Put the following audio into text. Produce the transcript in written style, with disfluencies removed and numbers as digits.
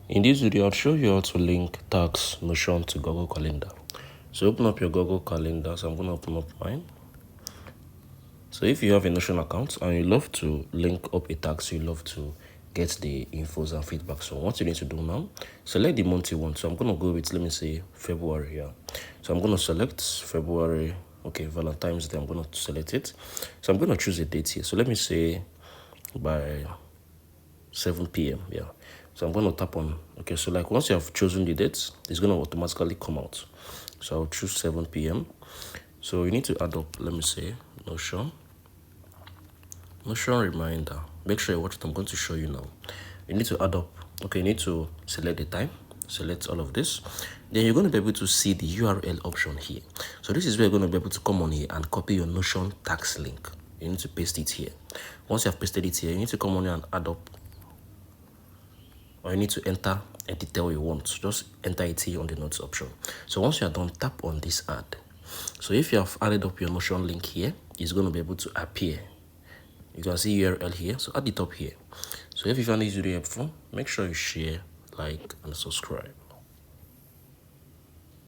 In this video, I'll show you how to link tax Notion to Google Calendar. So open up your Google Calendar. So I'm going to open up mine. So if you have a Notion account and you love to link up a tax, you love to get the infos and feedback. So what you need to do now, select the month you want. So I'm going to go with, let me say, February here. So I'm going to select February. Okay, Valentine's Day, I'm going to select it. So I'm going to choose a date here. So let me say by 7 p.m. Yeah. So I'm going to tap on, okay, so like once you have chosen the dates, it's going to automatically come out. So I'll choose 7 p.m. So you need to add up, let me say, Notion reminder. Make sure you watch what I'm going to show you now. You need to add up, okay, you need to select the time, select all of this. Then you're going to be able to see the URL option here. So this is where you're going to be able to come on here and copy your Notion tax link. You need to paste it here. Once you have pasted it here, you need to come on here and add up, or you need to enter a detail you want. Just enter it here on the notes option. So once you are done, tap on this add. So if you have added up your Notion link here, it's going to be able to appear. You can see URL here, so add it up here. So if you found this video helpful, make sure you share, like, and subscribe.